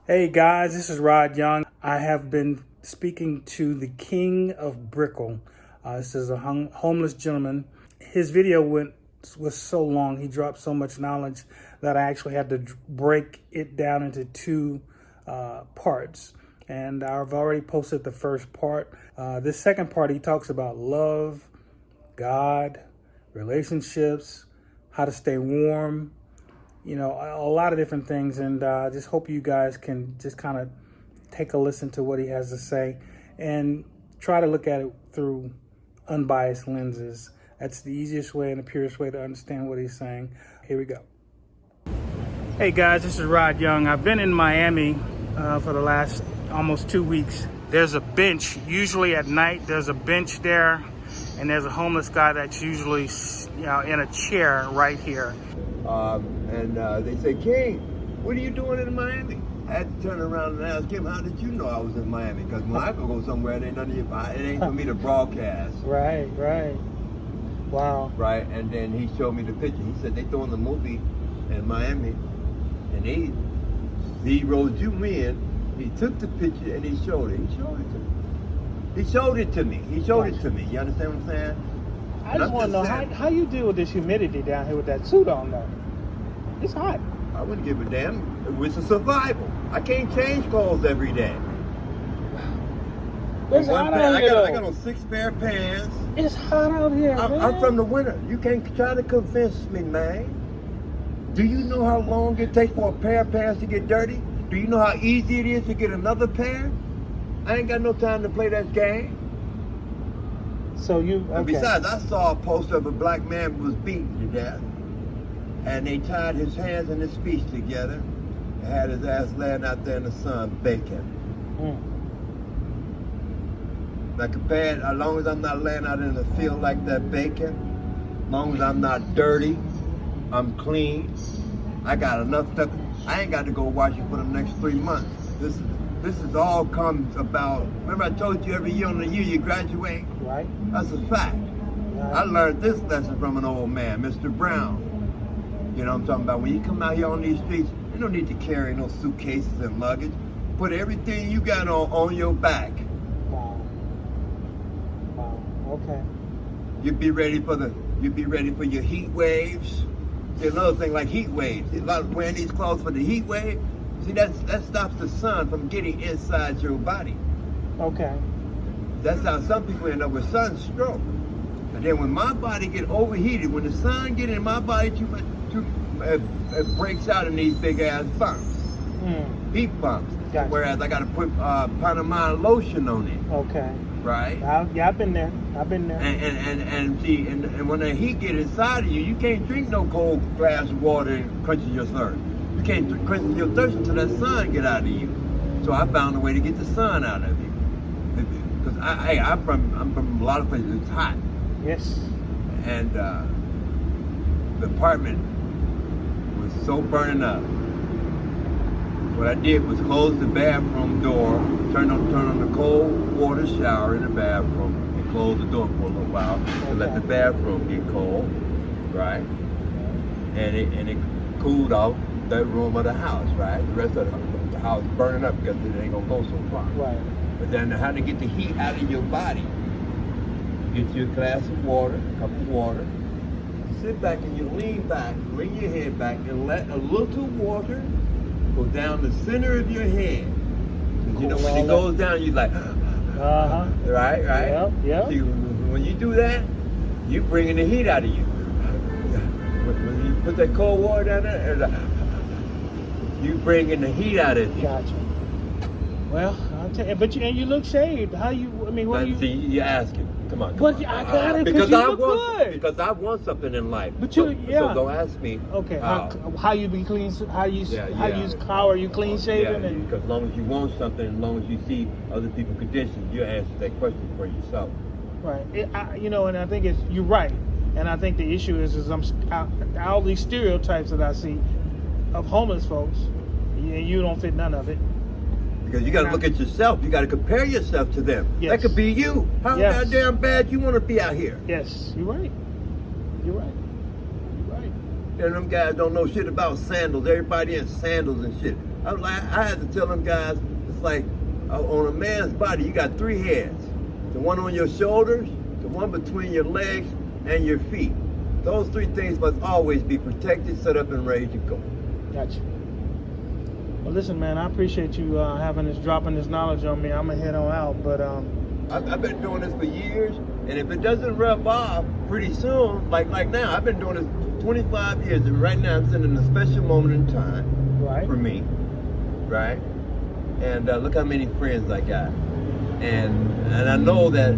Hey guys, this is Rod Young. I have been speaking to the king of Brickell. This is a homeless gentleman. His video was so long, he dropped so much knowledge that I actually had to break it down into two parts. And I've already posted the first part. This second part, he talks about love, God, relationships, how to stay warm, you know, a lot of different things. And I just hope you guys can just kind of take a listen to what he has to say and try to look at it through unbiased lenses. That's the easiest way and the purest way to understand what he's saying. Here we go. Hey guys, this is Rod Young. I've been in Miami for the last almost 2 weeks. There's a bench, usually at night, there's a bench there, and there's a homeless guy that's usually, you know, in a chair right here. They say, King, what are you doing in Miami? I had to turn around and ask him, how did you know I was in Miami? Because when I go somewhere, it ain't none of your, it ain't for me to broadcast. Right. Wow. Right, and then he showed me the picture. He said they throwing the movie in Miami, and he zeroed you in. He took the picture and he showed it. He showed it to me. He showed it to me. He showed it to me. You understand what I'm saying? I just want to know how you deal with this humidity down here with that suit on though. It's hot. I wouldn't give a damn. It's a survival. I can't change clothes every day. It's hot out here. I got on 6 pair of pants. It's hot out here, man. I'm from the winter. You can't try to convince me, man. Do you know how long it takes for a pair of pants to get dirty? Do you know how easy it is to get another pair? I ain't got no time to play that game. So you, okay. And besides, I saw a poster of a black man who was beaten to death. And they tied his hands and his feet together and had his ass laying out there in the sun baking. Now compared, as long as I'm not laying out in the field like that baking, as long as I'm not dirty, I'm clean, I got enough stuff. I ain't got to go wash it for the next 3 months. This is all comes about, remember I told you every year on the year you graduate? Right. That's a fact. Right. I learned this lesson from an old man, Mr. Brown. You know what I'm talking about? When you come out here on these streets, you don't need to carry no suitcases and luggage. Put everything you got on your back. Wow. Okay. You'd be ready for your heat waves. See, another thing like heat waves. A lot of wearing these clothes for the heat wave. See, that stops the sun from getting inside your body. Okay. That's how some people end up with sunstroke. And then when my body get overheated, when the sun get in my body too much, it breaks out in these big ass bumps, heat bumps. Gotcha. Whereas I got to put Panama lotion on it. Okay. Right. Yeah, I've been there. And see, and when the heat get inside of you, you can't drink no cold glass of water and quench your thirst. You can't quench your thirst until that sun get out of you. So I found a way to get the sun out of you. Because I'm from a lot of places. It's hot. Yes. And the apartment was so burning up. What I did was close the bathroom door, turn on the cold water shower in the bathroom, and close the door for a little while to let the bathroom get cold, right? And it cooled off that room of the house, right? The rest of the house burning up because it ain't gonna go so far. Right. But then how to get the heat out of your body? Get you a glass of water, a cup of water. Sit back and you lean back, bring your head back, and let a little water go down the center of your head. Cool. You know, when it goes down, you're like, right? Yep. See, when you do that, you bringing the heat out of you. When you put that cold water down there, it's like, you bringing the heat out of you. Gotcha. Well, I'll tell you, but you look shaved. How you? I mean, what do you? See, you're asking. Come on. But I got it because you look good. Because I want something in life. But so don't ask me. Okay. How you be clean? How are you clean shaven? Yeah, because as long as you want something, as long as you see other people's conditions, you answer that question for yourself. Right. And I think you're right. And I think the issue is all these stereotypes that I see of homeless folks, and you don't fit none of it. Because you got to look at yourself. You got to compare yourself to them. Yes. That could be you. How goddamn bad you want to be out here? Yes, you're right. You're right. And them guys don't know shit about sandals. Everybody in sandals and shit. I had to tell them guys, it's like on a man's body, you got 3 heads. The one on your shoulders, the one between your legs, and your feet. Those 3 things must always be protected, set up, and ready to go. Gotcha. Well, listen, man, I appreciate you dropping this knowledge on me. I'm gonna head on out, but I've been doing this for years, and if it doesn't rub off pretty soon, like now, I've been doing this 25 years, and right now I'm sending a special moment in time for me, right? And look how many friends I got, and I know that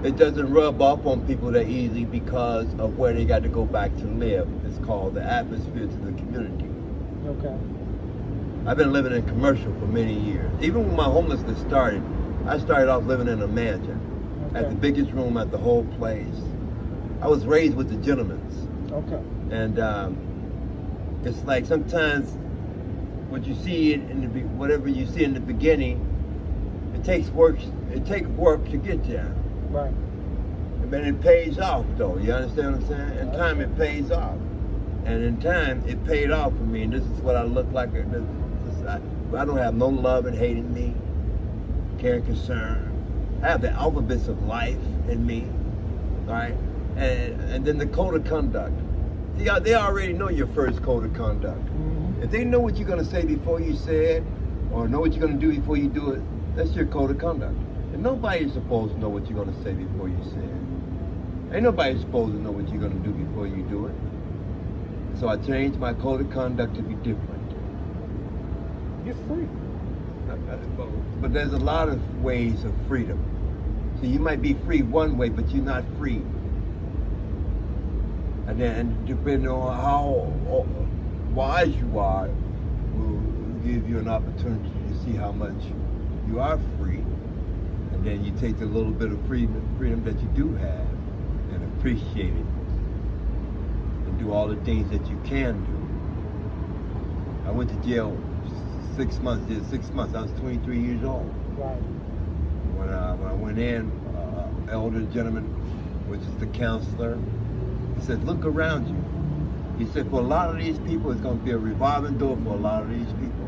it doesn't rub off on people that easily because of where they got to go back to live. It's called the atmosphere to the community. Okay. I've been living in commercial for many years. Even when my homelessness started, I started off living in a mansion. Had the biggest room at the whole place. I was raised with the gentlemen's. Okay. And it's like sometimes what you see whatever you see in the beginning, it takes work to get there. Right. But it pays off though, you understand what I'm saying? In time it pays off. And in time it paid off for me, and this is what I look like. I don't have no love and hate in me, care and concern. I have the alphabets of life in me, right? And then the code of conduct. See, they already know your first code of conduct. Mm-hmm. If they know what you're gonna say before you say it, or know what you're gonna do before you do it, that's your code of conduct. And nobody's supposed to know what you're gonna say before you say it. Ain't nobody supposed to know what you're gonna do before you do it. So I changed my code of conduct to be different. You're free. But there's a lot of ways of freedom. So you might be free one way, but you're not free. And then depending on how wise you are, will give you an opportunity to see how much you are free. And then you take the little bit of freedom that you do have and appreciate it. And do all the things that you can do. I went to jail 6 months, did 6 months. I was 23 years old. Right. When I went in, elder gentleman, which is the counselor, he said, look around you. He said, for a lot of these people, it's going to be a revolving door for a lot of these people.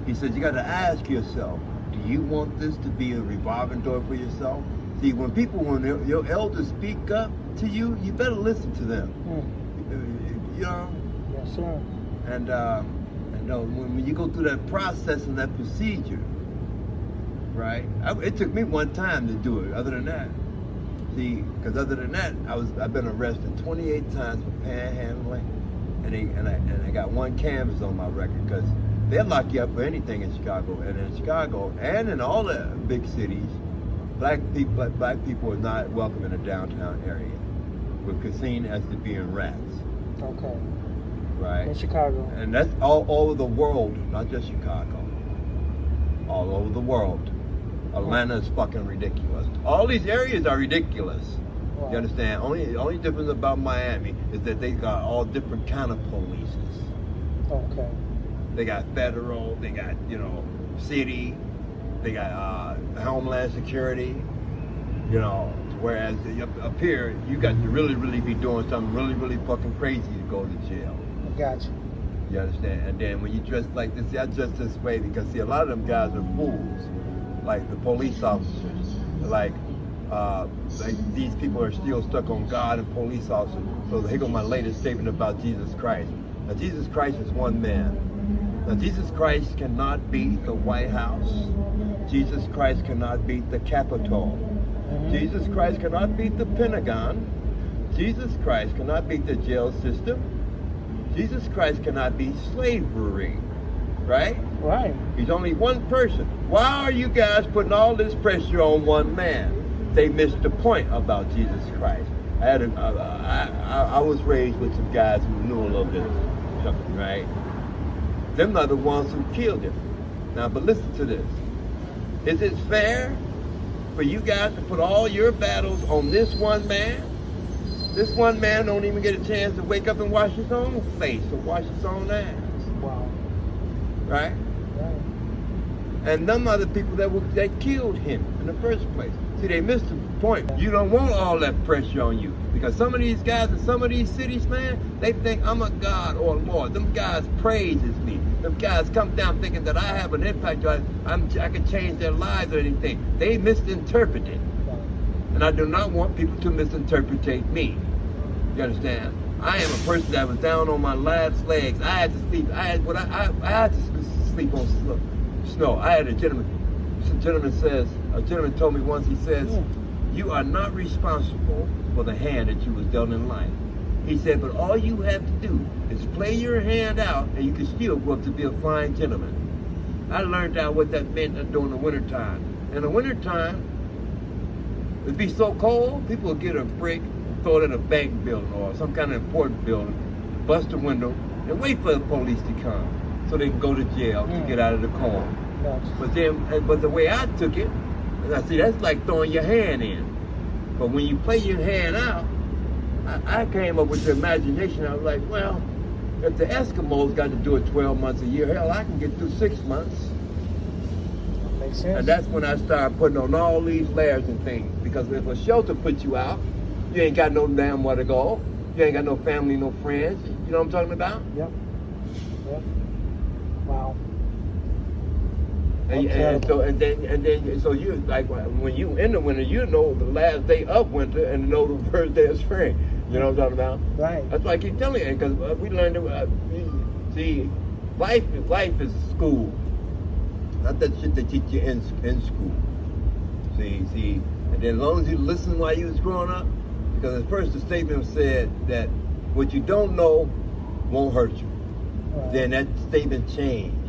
He said, you got to ask yourself, do you want this to be a revolving door for yourself? See, when your elders speak up to you, you better listen to them. You know? Yes, sir. And when you go through that process and that procedure, right? It took me one time to do it. Other than that, see, because other than that, I've been arrested 28 times for panhandling, and I got 1 canvas on my record because they'll lock you up for anything in Chicago. And in Chicago and in all the big cities, black people are not welcome in the downtown area. We're seen as to being rats. Okay. Right. In Chicago. And that's all over the world, not just Chicago. All over the world. Atlanta is fucking ridiculous. All these areas are ridiculous. Wow. You understand? Only difference about Miami is that they got all different kind of polices. Okay. They got federal, they got, city, they got Homeland Security, whereas up here, you got to really, really be doing something really, really fucking crazy to go to jail. Gotcha. You understand? And then when you dress like this, I dress this way because, see, a lot of them guys are fools. Like the police officers. Like these people are still stuck on God and police officers. So here goes my latest statement about Jesus Christ. Now, Jesus Christ is one man. Now, Jesus Christ cannot beat the White House. Jesus Christ cannot beat the Capitol. Jesus Christ cannot beat the Pentagon. Jesus Christ cannot beat the jail system. Jesus Christ cannot beat slavery, right? Right. He's only one person. Why are you guys putting all this pressure on one man? They missed the point about Jesus Christ. I was raised with some guys who knew a little bit of something, right? Them are the ones who killed him. Now, but listen to this. Is it fair for you guys to put all your battles on this one man? This one man don't even get a chance to wake up and wash his own face or wash his own ass. Wow. Right? And none of the people that killed him in the first place. See, they missed him. point. You don't want all that pressure on you. Because some of these guys in some of these cities, man, they think I'm a God or a Lord. Them guys praises me. Them guys come down thinking that I have an impact. I can change their lives or anything. They misinterpret it. And I do not want people to misinterpret me. You understand? I am a person that was down on my last legs. I had to sleep. I had to sleep on snow. I had a gentleman told me once, he says, you are not responsible for the hand that you was dealt in life. He said, but all you have to do is play your hand out and you can still grow up to be a fine gentleman. I learned out what that meant during the wintertime. In the wintertime, it'd be so cold, people would get a brick, throw it in a bank building or some kind of important building, bust a window, and wait for the police to come so they can go to jail to get out of the cold. But the way I took it, and I see that's like throwing your hand in. But when you play your hand out, I came up with the imagination. I was like, well, if the Eskimos got to do it 12 months a year, hell, I can get through 6 months. Makes sense. And that's when I started putting on all these layers and things. Because if a shelter puts you out, you ain't got no damn where to go. You ain't got no family, no friends. You know what I'm talking about? Yep. Wow. And so you like when you in the winter, you know the last day of winter and know the first day of spring. You know what I'm talking about? Right. That's why I keep telling you, because we learned that. See, life is school. Not that shit they teach you in school. See, and then as long as you listen while you was growing up, because at first the statement said that what you don't know won't hurt you. Right. Then that statement changed.